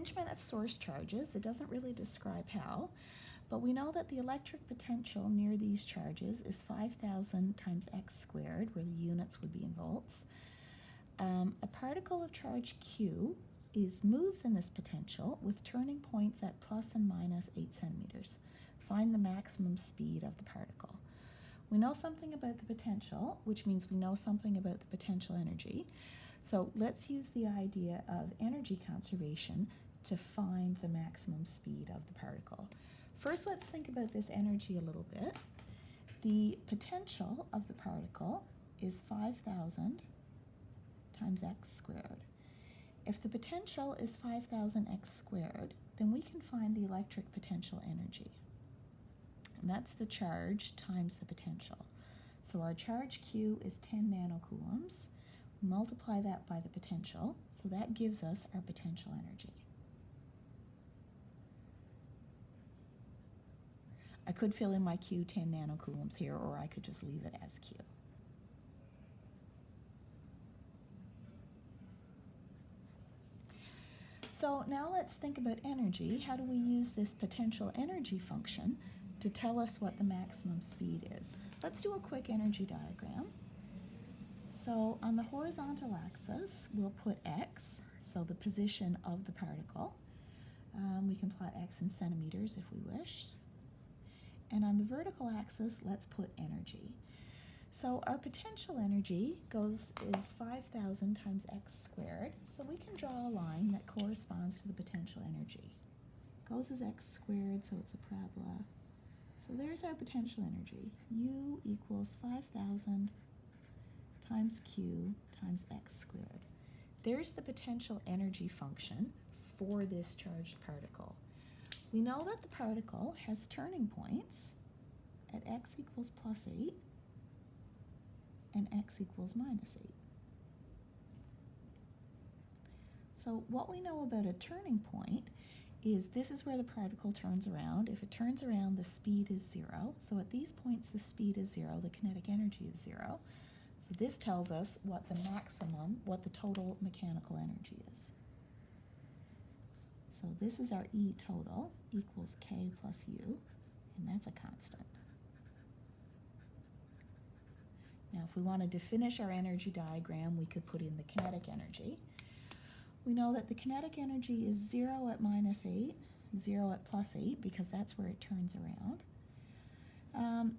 arrangement of source charges. It doesn't really describe how, but we know that the electric potential near these charges is 5,000 times x squared, where the units would be in volts. A particle of charge Q moves in this potential with turning points at plus and minus 8 centimeters. Find the maximum speed of the particle. We know something about the potential, which means we know something about the potential energy. So let's use the idea of energy conservation to find the maximum speed of the particle. First, let's think about this energy a little bit. The potential of the particle is 5,000 times x squared. If the potential is 5,000 x squared, then we can find the electric potential energy. And that's the charge times the potential. So our charge Q is 10 nanocoulombs. Multiply that by the potential, so that gives us our potential energy. I could fill in my Q 10 nanocoulombs here, or I could just leave it as Q. So now let's think about energy. How do we use this potential energy function to tell us what the maximum speed is? Let's do a quick energy diagram. So on the horizontal axis, we'll put x, so the position of the particle. We can plot x in centimeters if we wish. And on the vertical axis, let's put energy. So our potential energy is 5,000 times x squared. So we can draw a line that corresponds to the potential energy. Goes as x squared, so it's a parabola. So there's our potential energy. U equals 5,000 times Q times x squared. There's the potential energy function for this charged particle. We know that the particle has turning points at x equals plus 8 and x equals minus 8. So what we know about a turning point is this is where the particle turns around. If it turns around, the speed is 0. So at these points, the speed is 0, the kinetic energy is 0. So this tells us what the total mechanical energy is. So this is our E total equals K plus U, and that's a constant. Now if we wanted to finish our energy diagram, we could put in the kinetic energy. We know that the kinetic energy is 0 at minus 8, 0 at plus 8, because that's where it turns around.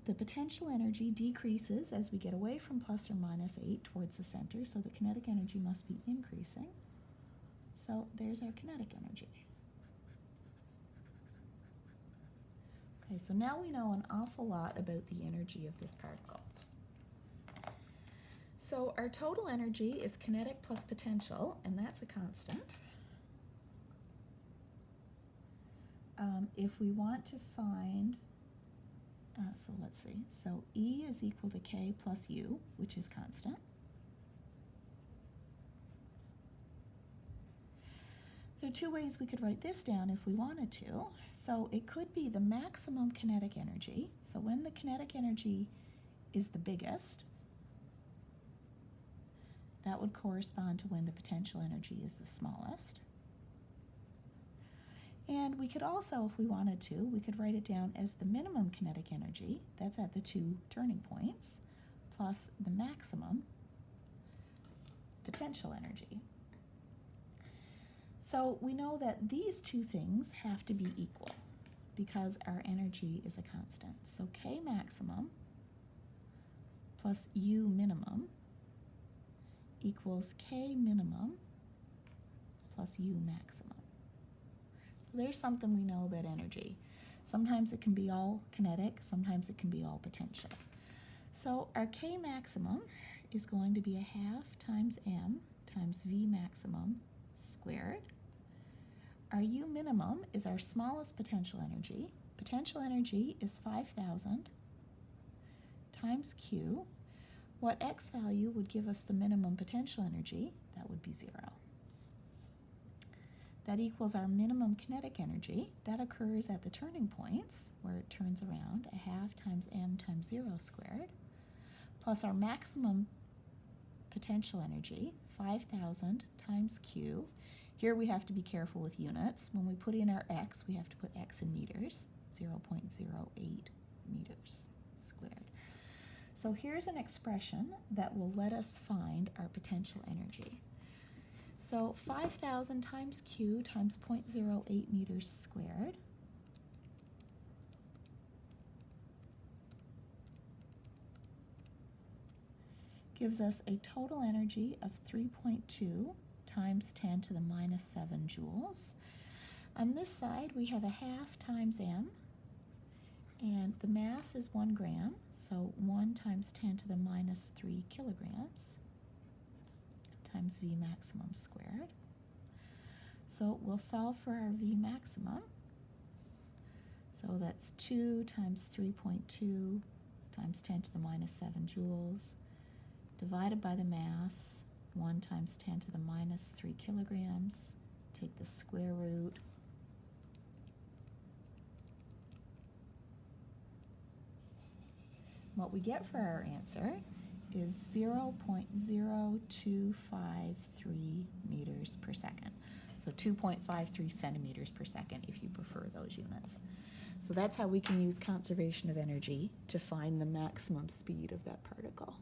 The potential energy decreases as we get away from plus or minus 8 towards the center, so the kinetic energy must be increasing. So there's our kinetic energy. Okay, so now we know an awful lot about the energy of this particle. So our total energy is kinetic plus potential, and that's a constant. If we want to find, so let's see, so E is equal to K plus U, which is constant. There are two ways we could write this down if we wanted to. So it could be the maximum kinetic energy. So when the kinetic energy is the biggest, that would correspond to when the potential energy is the smallest. And we could also, if we wanted to, we could write it down as the minimum kinetic energy, that's at the two turning points, plus the maximum potential energy. So we know that these two things have to be equal because our energy is a constant. So K maximum plus U minimum equals K minimum plus U maximum. There's something we know about energy. Sometimes it can be all kinetic, sometimes it can be all potential. So our K maximum is going to be a half times M times V maximum squared. Our U minimum is our smallest potential energy. Potential energy is 5,000 times Q. What X value would give us the minimum potential energy? That would be 0. That equals our minimum kinetic energy. That occurs at the turning points where it turns around, a half times M times 0 squared, plus our maximum potential energy, 5,000 times Q, Here we have to be careful with units. When we put in our x, we have to put x in meters, 0.08 meters squared. So here's an expression that will let us find our potential energy. So 5,000 times q times 0.08 meters squared gives us a total energy of 3.2 times 10 to the minus 7 joules. On this side, we have a half times m, and the mass is 1 gram, so 1 times 10 to the minus 3 kilograms times V maximum squared. So we'll solve for our V maximum. So that's 2 times 3.2 times 10 to the minus 7 joules divided by the mass, 1 times 10 to the minus 3 kilograms. Take the square root. What we get for our answer is 0.0253 meters per second. So 2.53 centimeters per second if you prefer those units. So that's how we can use conservation of energy to find the maximum speed of that particle.